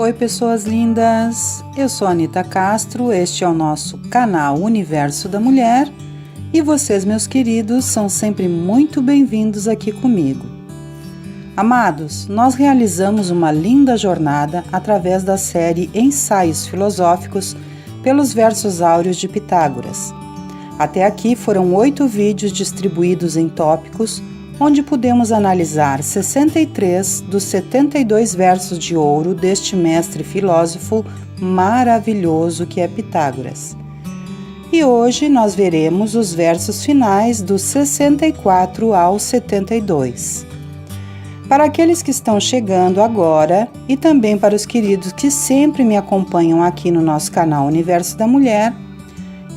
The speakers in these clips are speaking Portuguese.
Oi, pessoas lindas! Eu sou a Anita Castro, este é o nosso canal Universo da Mulher e vocês, meus queridos, são sempre muito bem-vindos aqui comigo. Amados, nós realizamos uma linda jornada através da série Ensaios Filosóficos pelos Versos Áureos de Pitágoras. Até aqui foram 8 vídeos distribuídos em tópicos, onde pudemos analisar 63 dos 72 versos de ouro deste mestre filósofo maravilhoso que é Pitágoras. E hoje nós veremos os versos finais dos 64 ao 72. Para aqueles que estão chegando agora e também para os queridos que sempre me acompanham aqui no nosso canal Universo da Mulher,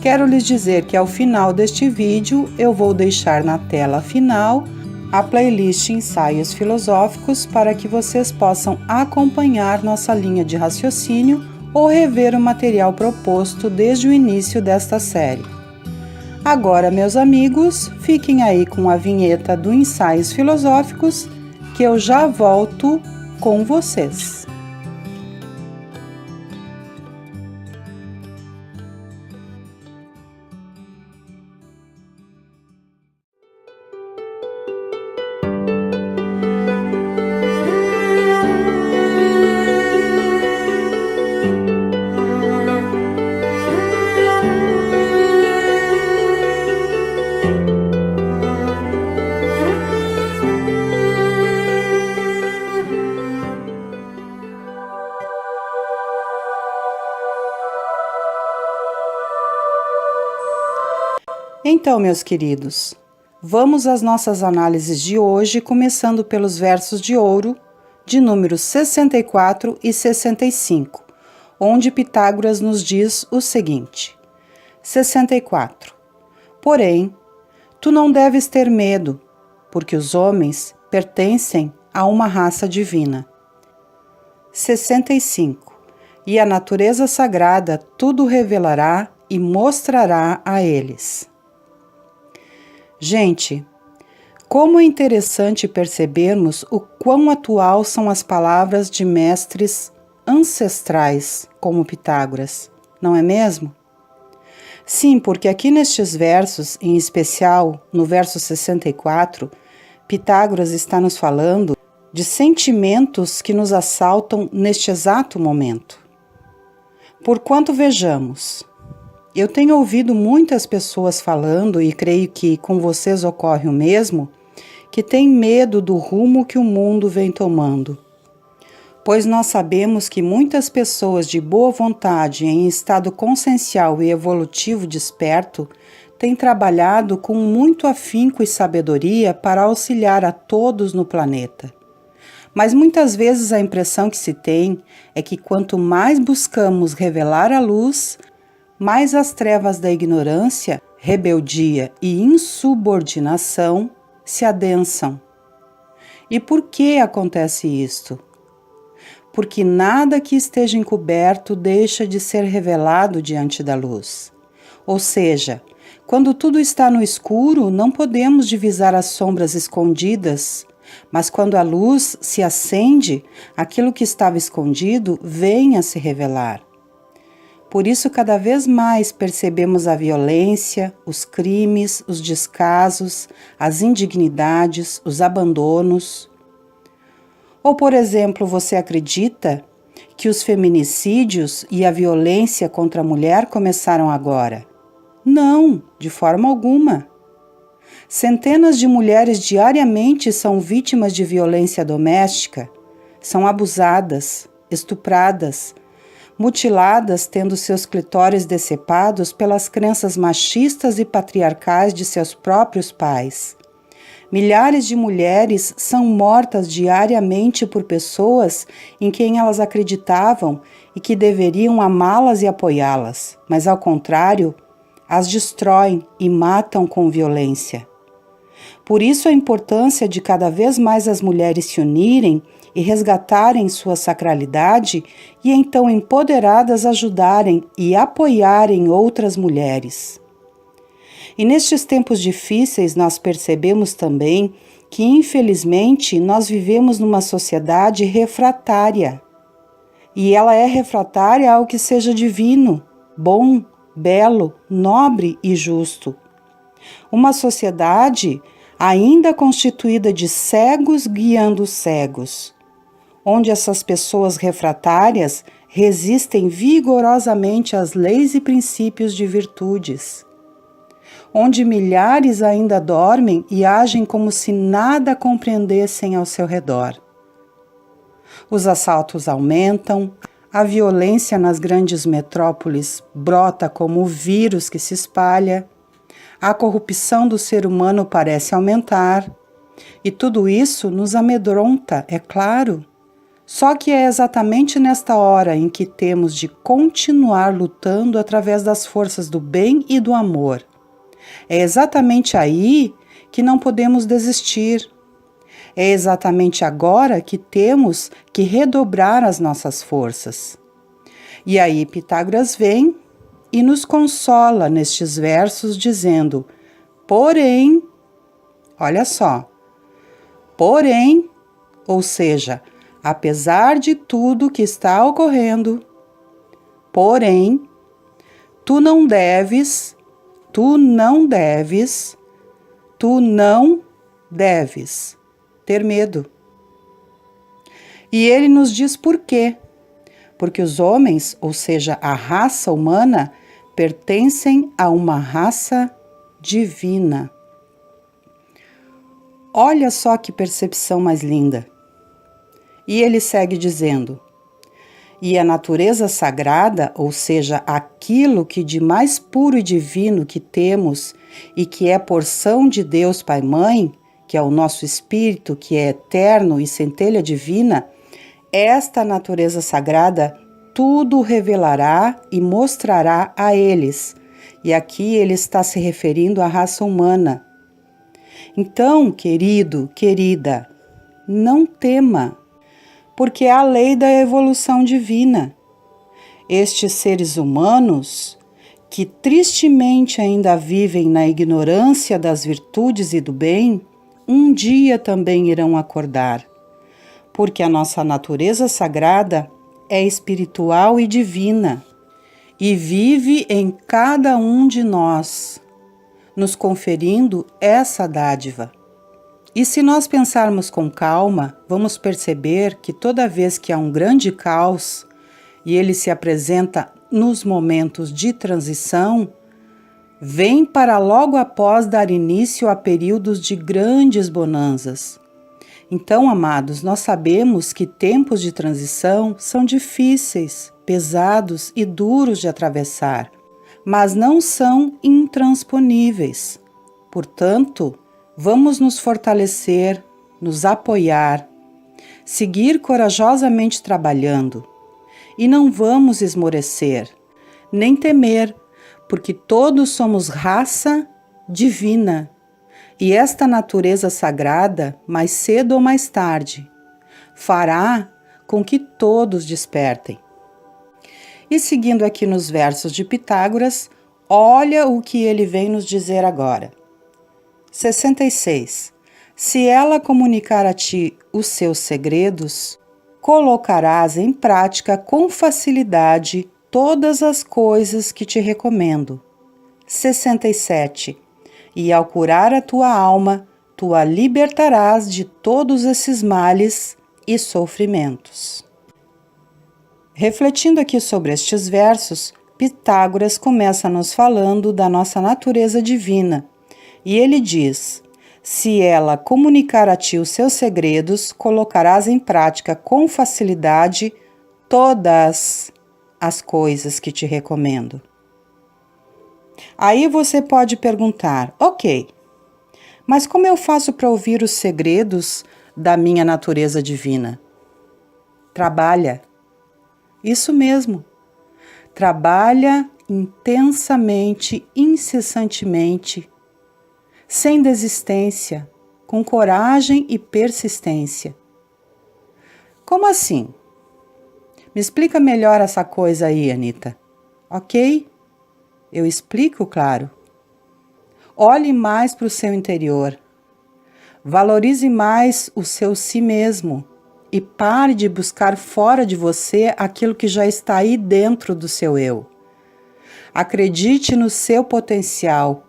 quero lhes dizer que ao final deste vídeo eu vou deixar na tela final a playlist Ensaios Filosóficos para que vocês possam acompanhar nossa linha de raciocínio ou rever o material proposto desde o início desta série. Agora, meus amigos, fiquem aí com a vinheta do Ensaios Filosóficos, que eu já volto com vocês. Então, meus queridos, vamos às nossas análises de hoje, começando pelos versos de ouro, de números 64 e 65, onde Pitágoras nos diz o seguinte: 64. Porém, tu não deves ter medo, porque os homens pertencem a uma raça divina. 65. E a natureza sagrada tudo revelará e mostrará a eles. Gente, como é interessante percebermos o quão atual são as palavras de mestres ancestrais como Pitágoras, não é mesmo? Sim, porque aqui nestes versos, em especial no verso 64, Pitágoras está nos falando de sentimentos que nos assaltam neste exato momento. Porquanto vejamos, eu tenho ouvido muitas pessoas falando, e creio que com vocês ocorre o mesmo, que têm medo do rumo que o mundo vem tomando. Pois nós sabemos que muitas pessoas de boa vontade, em estado consciencial e evolutivo desperto, têm trabalhado com muito afinco e sabedoria para auxiliar a todos no planeta. Mas muitas vezes a impressão que se tem é que quanto mais buscamos revelar a luz, mais as trevas da ignorância, rebeldia e insubordinação se adensam. E por que acontece isto? Porque nada que esteja encoberto deixa de ser revelado diante da luz. Ou seja, quando tudo está no escuro, não podemos divisar as sombras escondidas, mas quando a luz se acende, aquilo que estava escondido vem a se revelar. Por isso, cada vez mais percebemos a violência, os crimes, os descasos, as indignidades, os abandonos. Ou, por exemplo, você acredita que os feminicídios e a violência contra a mulher começaram agora? Não, de forma alguma. Centenas de mulheres diariamente são vítimas de violência doméstica, são abusadas, estupradas, mutiladas, tendo seus clitóris decepados pelas crenças machistas e patriarcais de seus próprios pais. Milhares de mulheres são mortas diariamente por pessoas em quem elas acreditavam e que deveriam amá-las e apoiá-las, mas ao contrário, as destroem e matam com violência. Por isso a importância de cada vez mais as mulheres se unirem e resgatarem sua sacralidade e então empoderadas ajudarem e apoiarem outras mulheres. E nestes tempos difíceis nós percebemos também que infelizmente nós vivemos numa sociedade refratária, e ela é refratária ao que seja divino, bom, belo, nobre e justo. Uma sociedade ainda constituída de cegos guiando cegos, onde essas pessoas refratárias resistem vigorosamente às leis e princípios de virtudes, onde milhares ainda dormem e agem como se nada compreendessem ao seu redor. Os assaltos aumentam, a violência nas grandes metrópoles brota como o vírus que se espalha, a corrupção do ser humano parece aumentar, e tudo isso nos amedronta, é claro. Só que é exatamente nesta hora em que temos de continuar lutando através das forças do bem e do amor. É exatamente aí que não podemos desistir. É exatamente agora que temos que redobrar as nossas forças. E aí Pitágoras vem e nos consola nestes versos dizendo: porém, olha só, porém, ou seja, apesar de tudo que está ocorrendo, porém, tu não deves ter medo. E ele nos diz por quê. Porque os homens, ou seja, a raça humana, pertencem a uma raça divina. Olha só que percepção mais linda. E ele segue dizendo: e a natureza sagrada, ou seja, aquilo que de mais puro e divino que temos e que é porção de Deus Pai e Mãe, que é o nosso espírito, que é eterno e centelha divina, esta natureza sagrada tudo revelará e mostrará a eles. E aqui ele está se referindo à raça humana. Então, querido, querida, não tema, porque é a lei da evolução divina. Estes seres humanos, que tristemente ainda vivem na ignorância das virtudes e do bem, um dia também irão acordar, porque a nossa natureza sagrada é espiritual e divina, e vive em cada um de nós, nos conferindo essa dádiva. E se nós pensarmos com calma, vamos perceber que toda vez que há um grande caos, e ele se apresenta nos momentos de transição, vem para logo após dar início a períodos de grandes bonanças. Então, amados, nós sabemos que tempos de transição são difíceis, pesados e duros de atravessar, mas não são intransponíveis. Portanto, vamos nos fortalecer, nos apoiar, seguir corajosamente trabalhando e não vamos esmorecer, nem temer, porque todos somos raça divina e esta natureza sagrada, mais cedo ou mais tarde, fará com que todos despertem. E seguindo aqui nos versos de Pitágoras, olha o que ele vem nos dizer agora. 66. Se ela comunicar a ti os seus segredos, colocarás em prática com facilidade todas as coisas que te recomendo. 67. E ao curar a tua alma, tu a libertarás de todos esses males e sofrimentos. Refletindo aqui sobre estes versos, Pitágoras começa nos falando da nossa natureza divina, e ele diz: se ela comunicar a ti os seus segredos, colocarás em prática com facilidade todas as coisas que te recomendo. Aí você pode perguntar: ok, mas como eu faço para ouvir os segredos da minha natureza divina? Trabalha. Isso mesmo. Trabalha intensamente, incessantemente, sem desistência, com coragem e persistência. Como assim? Me explica melhor essa coisa aí, Anita. Ok? Eu explico, claro. Olhe mais para o seu interior. Valorize mais o seu si mesmo e pare de buscar fora de você aquilo que já está aí dentro do seu eu. Acredite no seu potencial.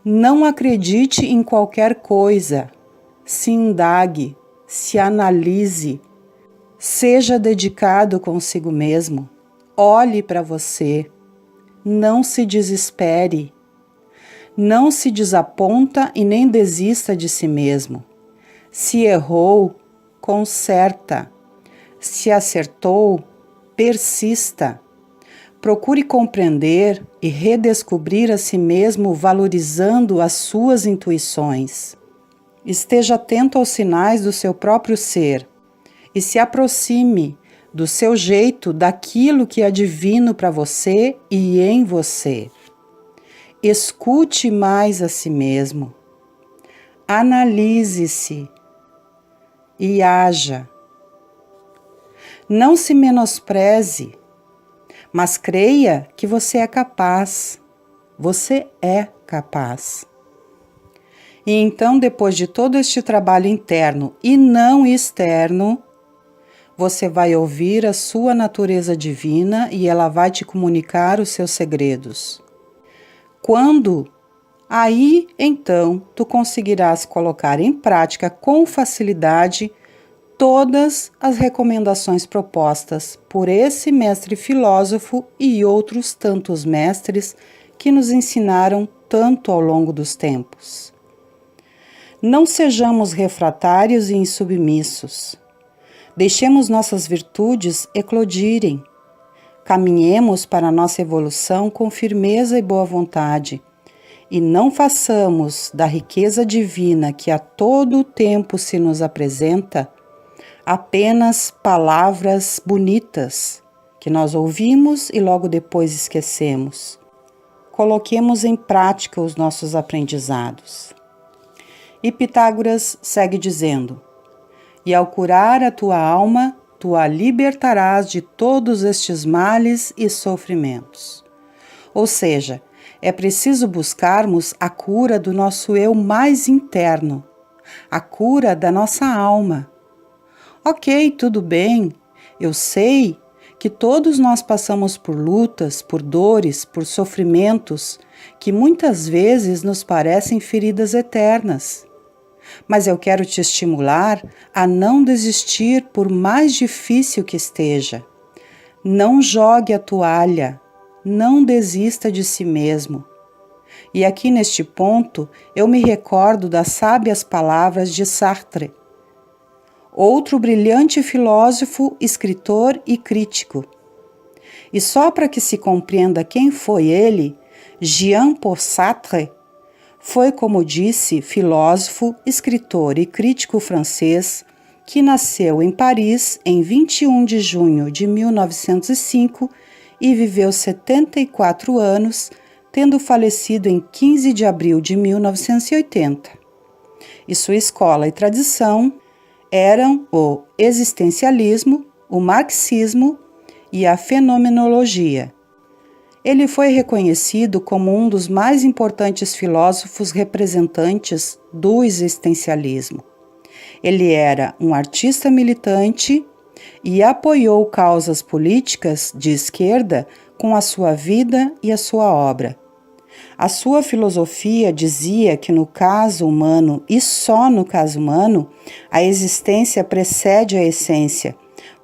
Não acredite em qualquer coisa. Se indague, se analise. Seja dedicado consigo mesmo. Olhe para você. Não se desespere. Não se desaponta e nem desista de si mesmo. Se errou, conserta. Se acertou, persista. Procure compreender e redescobrir a si mesmo valorizando as suas intuições. Esteja atento aos sinais do seu próprio ser e se aproxime do seu jeito daquilo que é divino para você e em você. Escute mais a si mesmo. Analise-se e haja. Não se menospreze, mas creia que você é capaz. Você é capaz. E então, depois de todo este trabalho interno e não externo, você vai ouvir a sua natureza divina e ela vai te comunicar os seus segredos. Aí, então, tu conseguirás colocar em prática com facilidade todas as recomendações propostas por esse mestre filósofo e outros tantos mestres que nos ensinaram tanto ao longo dos tempos. Não sejamos refratários e insubmissos. Deixemos nossas virtudes eclodirem. Caminhemos para a nossa evolução com firmeza e boa vontade. E não façamos da riqueza divina que a todo o tempo se nos apresenta apenas palavras bonitas que nós ouvimos e logo depois esquecemos. Coloquemos em prática os nossos aprendizados. E Pitágoras segue dizendo: e ao curar a tua alma, tu a libertarás de todos estes males e sofrimentos. Ou seja, é preciso buscarmos a cura do nosso eu mais interno, a cura da nossa alma. Ok, tudo bem, eu sei que todos nós passamos por lutas, por dores, por sofrimentos que muitas vezes nos parecem feridas eternas. Mas eu quero te estimular a não desistir por mais difícil que esteja. Não jogue a toalha, não desista de si mesmo. E aqui neste ponto eu me recordo das sábias palavras de Sartre, outro brilhante filósofo, escritor e crítico. E só para que se compreenda quem foi ele, Jean-Paul Sartre foi, como disse, filósofo, escritor e crítico francês que nasceu em Paris em 21 de junho de 1905 e viveu 74 anos, tendo falecido em 15 de abril de 1980. E sua escola e tradição eram o existencialismo, o marxismo e a fenomenologia. Ele foi reconhecido como um dos mais importantes filósofos representantes do existencialismo. Ele era um artista militante e apoiou causas políticas de esquerda com a sua vida e a sua obra. A sua filosofia dizia que no caso humano, e só no caso humano, a existência precede a essência,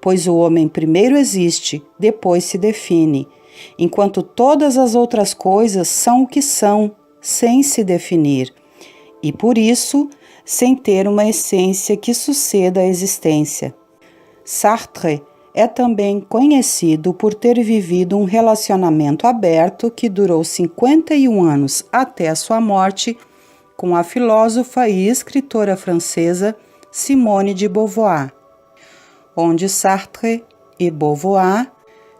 pois o homem primeiro existe, depois se define, enquanto todas as outras coisas são o que são, sem se definir, e por isso, sem ter uma essência que suceda à existência. Sartre é também conhecido por ter vivido um relacionamento aberto que durou 51 anos até a sua morte com a filósofa e escritora francesa Simone de Beauvoir, onde Sartre e Beauvoir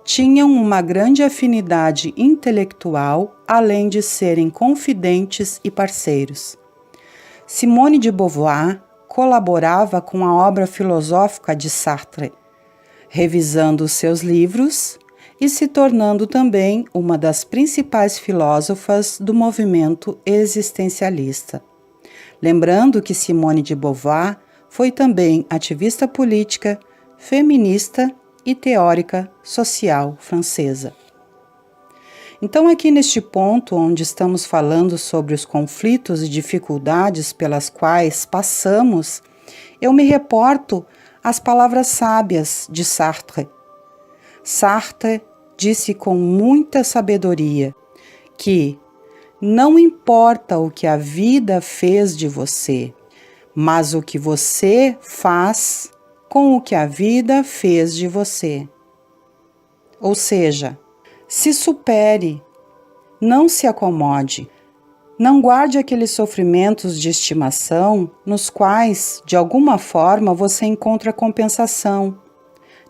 tinham uma grande afinidade intelectual, além de serem confidentes e parceiros. Simone de Beauvoir colaborava com a obra filosófica de Sartre, revisando os seus livros e se tornando também uma das principais filósofas do movimento existencialista. Lembrando que Simone de Beauvoir foi também ativista política, feminista e teórica social francesa. Então, aqui neste ponto, onde estamos falando sobre os conflitos e dificuldades pelas quais passamos, eu me reporto às palavras sábias de Sartre. Sartre disse com muita sabedoria que não importa o que a vida fez de você, mas o que você faz com o que a vida fez de você. Ou seja, se supere, não se acomode, não guarde aqueles sofrimentos de estimação nos quais, de alguma forma, você encontra compensação.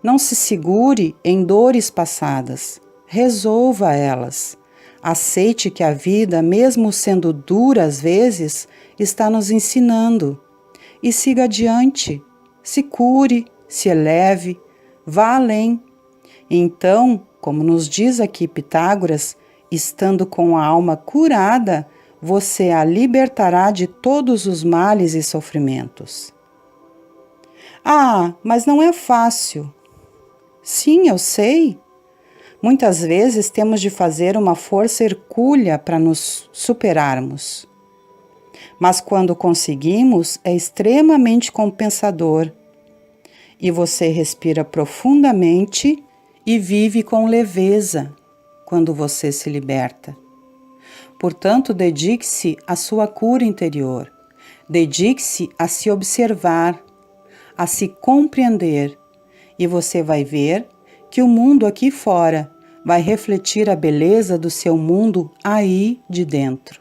Não se segure em dores passadas, resolva elas. Aceite que a vida, mesmo sendo dura às vezes, está nos ensinando. E siga adiante, se cure, se eleve, vá além. Então, como nos diz aqui Pitágoras, estando com a alma curada, você a libertará de todos os males e sofrimentos. Ah, mas não é fácil. Sim, eu sei. Muitas vezes temos de fazer uma força hercúlea para nos superarmos. Mas quando conseguimos, é extremamente compensador. E você respira profundamente e vive com leveza quando você se liberta. Portanto, dedique-se à sua cura interior. Dedique-se a se observar, a se compreender, e você vai ver que o mundo aqui fora vai refletir a beleza do seu mundo aí de dentro.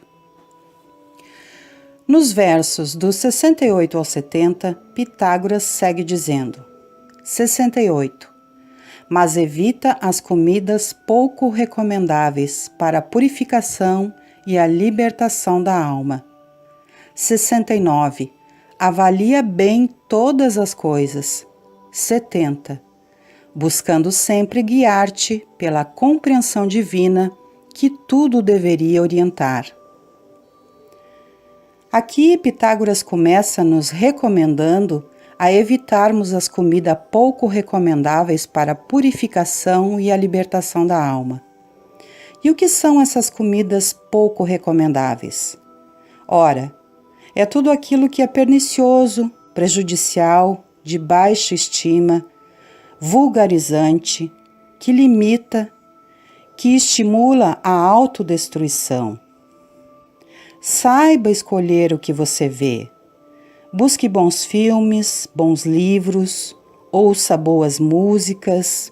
Nos versos dos 68 ao 70, Pitágoras segue dizendo: 68. Mas evita as comidas pouco recomendáveis para a purificação e a libertação da alma. 69. Avalia bem todas as coisas. 70. Buscando sempre guiar-te pela compreensão divina que tudo deveria orientar. Aqui Pitágoras começa nos recomendando a evitarmos as comidas pouco recomendáveis para a purificação e a libertação da alma. E o que são essas comidas pouco recomendáveis? Ora, é tudo aquilo que é pernicioso, prejudicial, de baixa estima, vulgarizante, que limita, que estimula a autodestruição. Saiba escolher o que você vê. Busque bons filmes, bons livros, ouça boas músicas,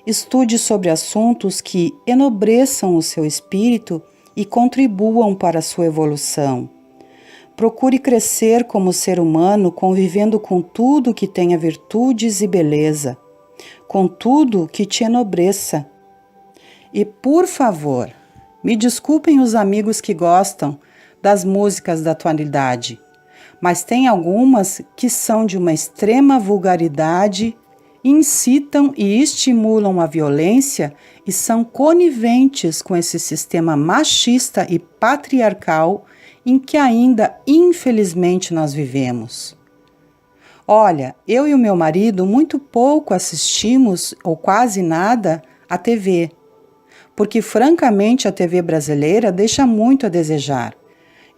estude sobre assuntos que enobreçam o seu espírito e contribuam para a sua evolução. Procure crescer como ser humano convivendo com tudo que tenha virtudes e beleza, com tudo que te enobreça. E, por favor, me desculpem os amigos que gostam das músicas da atualidade, mas tem algumas que são de uma extrema vulgaridade, incitam e estimulam a violência e são coniventes com esse sistema machista e patriarcal em que ainda, infelizmente, nós vivemos. Olha, eu e o meu marido muito pouco assistimos, ou quase nada, à TV, porque, francamente, a TV brasileira deixa muito a desejar.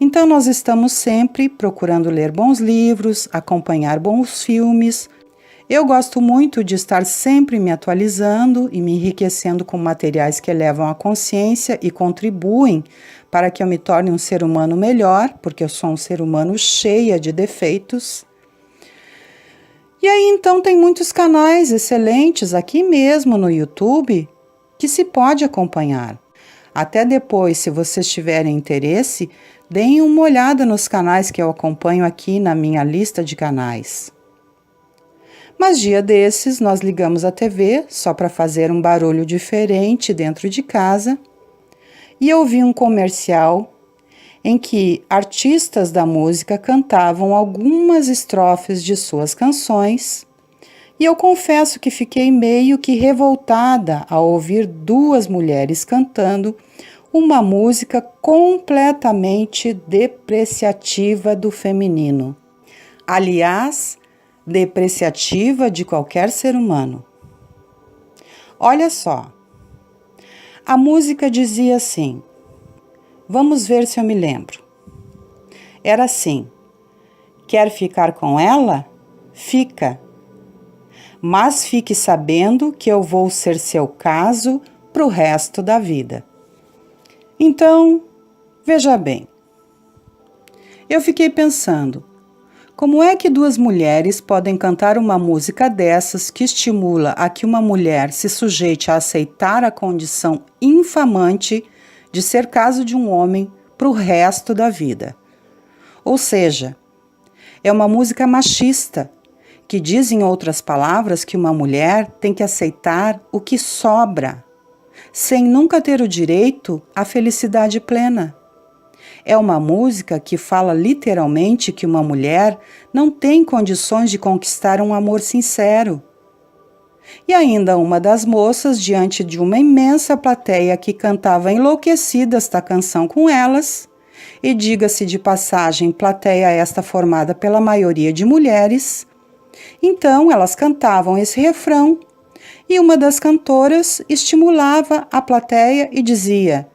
Então, nós estamos sempre procurando ler bons livros, acompanhar bons filmes. Eu gosto muito de estar sempre me atualizando e me enriquecendo com materiais que elevam a consciência e contribuem para que eu me torne um ser humano melhor, porque eu sou um ser humano cheia de defeitos. E aí, então, tem muitos canais excelentes aqui mesmo no YouTube que se pode acompanhar. Até depois, se vocês tiverem interesse, deem uma olhada nos canais que eu acompanho aqui na minha lista de canais. Mas dia desses, nós ligamos a TV só para fazer um barulho diferente dentro de casa e eu vi um comercial em que artistas da música cantavam algumas estrofes de suas canções e eu confesso que fiquei meio que revoltada ao ouvir duas mulheres cantando uma música completamente depreciativa do feminino. Aliás, depreciativa de qualquer ser humano. Olha só, a música dizia assim, vamos ver se eu me lembro. Era assim, quer ficar com ela? Fica. Mas fique sabendo que eu vou ser seu caso pro resto da vida. Então, veja bem. Eu fiquei pensando, como é que duas mulheres podem cantar uma música dessas que estimula a que uma mulher se sujeite a aceitar a condição infamante de ser caso de um homem pro resto da vida? Ou seja, é uma música machista, que diz, em outras palavras, que uma mulher tem que aceitar o que sobra, sem nunca ter o direito à felicidade plena. É uma música que fala literalmente que uma mulher não tem condições de conquistar um amor sincero. E ainda uma das moças, diante de uma imensa plateia que cantava enlouquecida esta canção com elas, e diga-se de passagem, plateia esta formada pela maioria de mulheres, então elas cantavam esse refrão e uma das cantoras estimulava a plateia e dizia,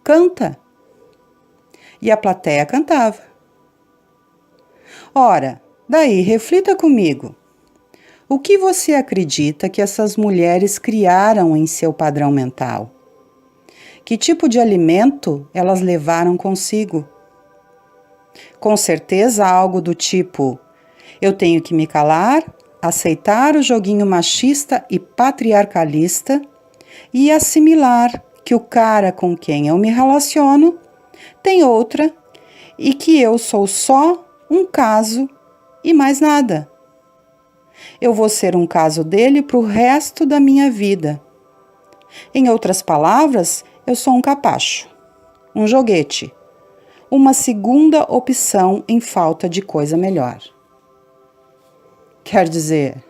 canta. E a plateia cantava. Ora, daí reflita comigo. O que você acredita que essas mulheres criaram em seu padrão mental? Que tipo de alimento elas levaram consigo? Com certeza algo do tipo, eu tenho que me calar, aceitar o joguinho machista e patriarcalista e assimilar que o cara com quem eu me relaciono tem outra e que eu sou só um caso e mais nada. Eu vou ser um caso dele para o resto da minha vida. Em outras palavras, eu sou um capacho, um joguete, uma segunda opção em falta de coisa melhor. Quer dizer,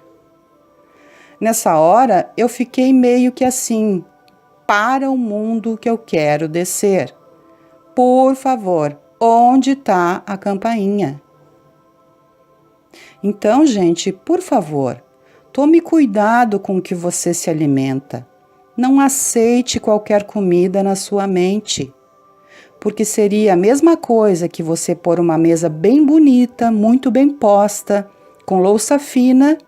nessa hora eu fiquei meio que assim, para o mundo que eu quero descer. Por favor, onde está a campainha? Então, gente, por favor, tome cuidado com o que você se alimenta. Não aceite qualquer comida na sua mente, porque seria a mesma coisa que você pôr uma mesa bem bonita, muito bem posta, com louça fina,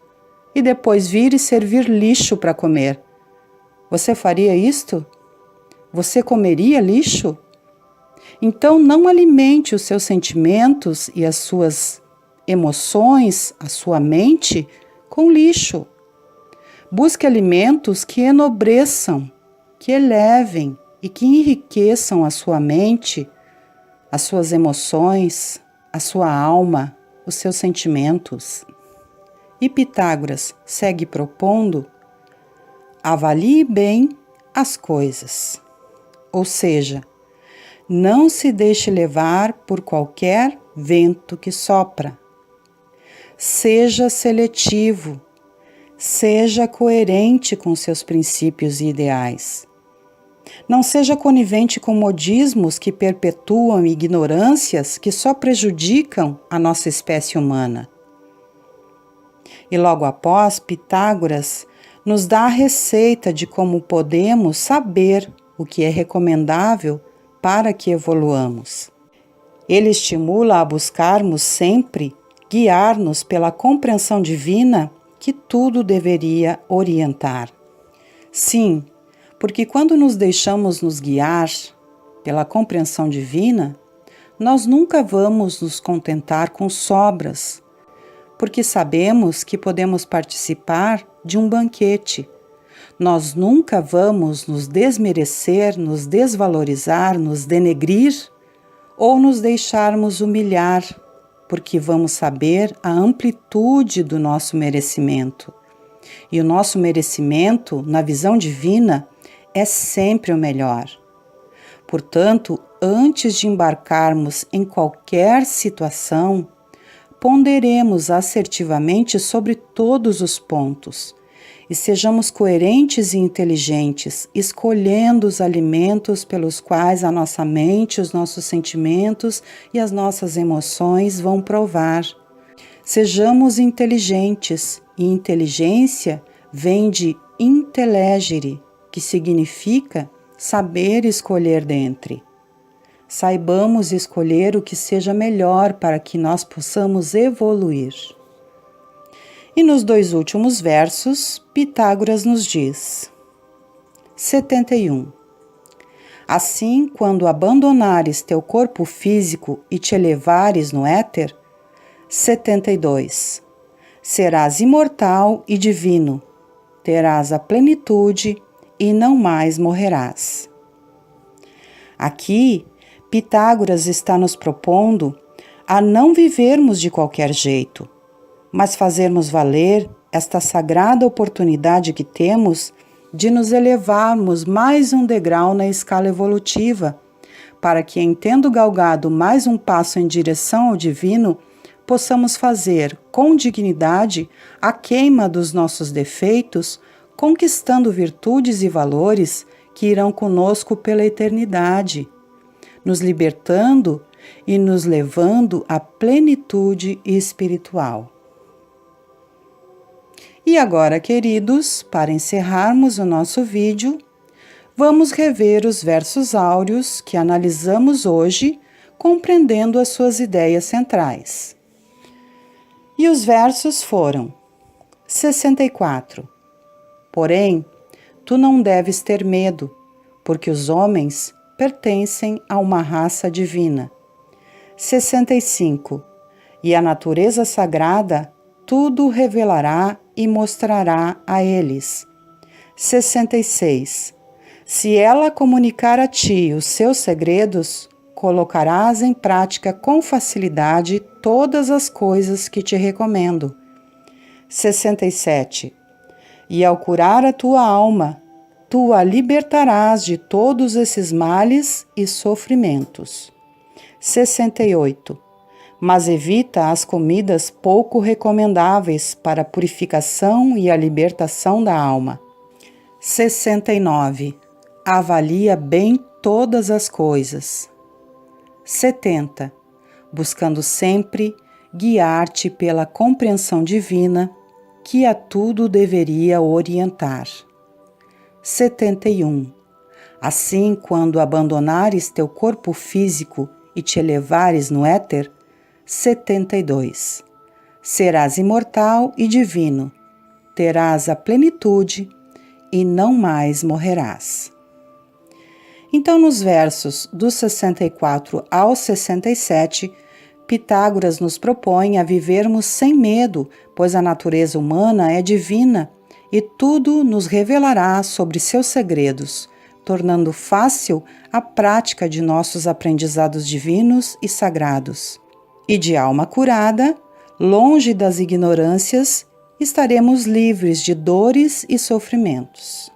e depois vir e servir lixo para comer. Você faria isto? Você comeria lixo? Então não alimente os seus sentimentos e as suas emoções, a sua mente, com lixo. Busque alimentos que enobreçam, que elevem e que enriqueçam a sua mente, as suas emoções, a sua alma, os seus sentimentos. E Pitágoras segue propondo: avalie bem as coisas. Ou seja, não se deixe levar por qualquer vento que sopra. Seja seletivo, seja coerente com seus princípios e ideais. Não seja conivente com modismos que perpetuam ignorâncias que só prejudicam a nossa espécie humana. E logo após, Pitágoras nos dá a receita de como podemos saber o que é recomendável para que evoluamos. Ele estimula a buscarmos sempre guiar-nos pela compreensão divina que tudo deveria orientar. Sim, porque quando nos deixamos nos guiar pela compreensão divina, nós nunca vamos nos contentar com sobras, porque sabemos que podemos participar de um banquete. Nós nunca vamos nos desmerecer, nos desvalorizar, nos denegrir ou nos deixarmos humilhar, porque vamos saber a amplitude do nosso merecimento. E o nosso merecimento, na visão divina, é sempre o melhor. Portanto, antes de embarcarmos em qualquer situação, ponderemos assertivamente sobre todos os pontos e sejamos coerentes e inteligentes, escolhendo os alimentos pelos quais a nossa mente, os nossos sentimentos e as nossas emoções vão provar. Sejamos inteligentes, e inteligência vem de intellegere, que significa saber escolher dentre. Saibamos escolher o que seja melhor para que nós possamos evoluir. E nos 2 últimos versos, Pitágoras nos diz: 71. Assim, quando abandonares teu corpo físico e te elevares no éter, 72. Serás imortal e divino, terás a plenitude e não mais morrerás. Aqui, Pitágoras está nos propondo a não vivermos de qualquer jeito, mas fazermos valer esta sagrada oportunidade que temos de nos elevarmos mais um degrau na escala evolutiva, para que, em tendo galgado mais um passo em direção ao divino, possamos fazer com dignidade a queima dos nossos defeitos, conquistando virtudes e valores que irão conosco pela eternidade, nos libertando e nos levando à plenitude espiritual. E agora, queridos, para encerrarmos o nosso vídeo, vamos rever os versos áureos que analisamos hoje, compreendendo as suas ideias centrais. E os versos foram: 64. Porém, tu não deves ter medo, porque os homens pertencem a uma raça divina. 65. E a natureza sagrada tudo revelará e mostrará a eles. 66. Se ela comunicar a ti os seus segredos, colocarás em prática com facilidade todas as coisas que te recomendo. 67. E ao curar a tua alma, tu a libertarás de todos esses males e sofrimentos. 68. Mas evita as comidas pouco recomendáveis para a purificação e a libertação da alma. 69. Avalia bem todas as coisas. 70. Buscando sempre guiar-te pela compreensão divina que a tudo deveria orientar. 71. Assim, quando abandonares teu corpo físico e te elevares no éter, 72. Serás imortal e divino, terás a plenitude e não mais morrerás. Então, nos versos do 64 ao 67, Pitágoras nos propõe a vivermos sem medo, pois a natureza humana é divina e tudo nos revelará sobre seus segredos, tornando fácil a prática de nossos aprendizados divinos e sagrados. E de alma curada, longe das ignorâncias, estaremos livres de dores e sofrimentos.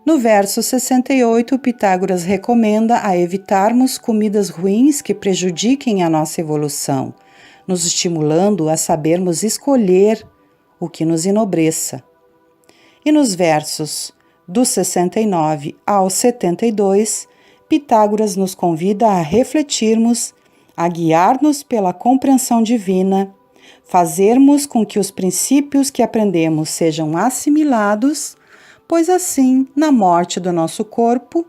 No verso 68, Pitágoras recomenda a evitarmos comidas ruins que prejudiquem a nossa evolução, nos estimulando a sabermos escolher o que nos enobreça. E nos versos do 69 ao 72, Pitágoras nos convida a refletirmos, a guiar-nos pela compreensão divina, fazermos com que os princípios que aprendemos sejam assimilados, pois assim, na morte do nosso corpo,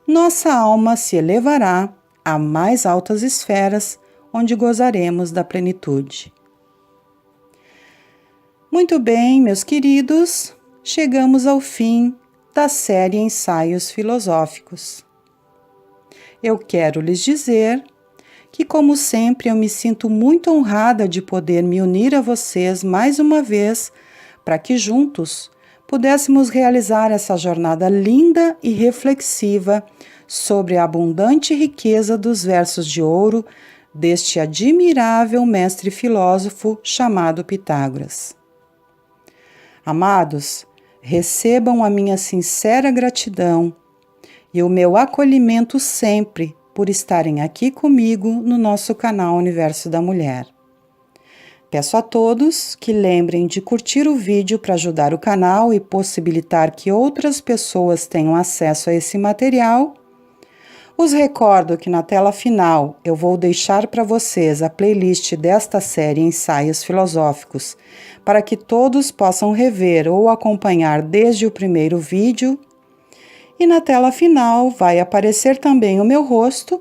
nossa alma se elevará a mais altas esferas, onde gozaremos da plenitude. Muito bem, meus queridos, chegamos ao fim da série Ensaios Filosóficos. Eu quero lhes dizer que, como sempre, eu me sinto muito honrada de poder me unir a vocês mais uma vez para que juntos pudéssemos realizar essa jornada linda e reflexiva sobre a abundante riqueza dos versos de ouro deste admirável mestre filósofo chamado Pitágoras. Amados, recebam a minha sincera gratidão e o meu acolhimento sempre por estarem aqui comigo no nosso canal Universo da Mulher. Peço a todos que lembrem de curtir o vídeo para ajudar o canal e possibilitar que outras pessoas tenham acesso a esse material. Os recordo que na tela final eu vou deixar para vocês a playlist desta série Ensaios Filosóficos, para que todos possam rever ou acompanhar desde o primeiro vídeo. E na tela final vai aparecer também o meu rosto,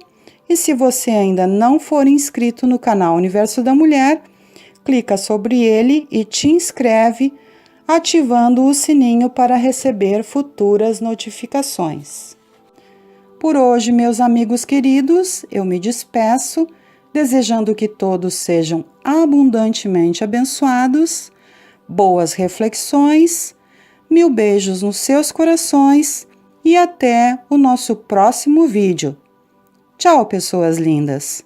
e se você ainda não for inscrito no canal Universo da Mulher, clica sobre ele e te inscreve, ativando o sininho para receber futuras notificações. Por hoje, meus amigos queridos, eu me despeço, desejando que todos sejam abundantemente abençoados, boas reflexões, mil beijos nos seus corações e até o nosso próximo vídeo. Tchau, pessoas lindas!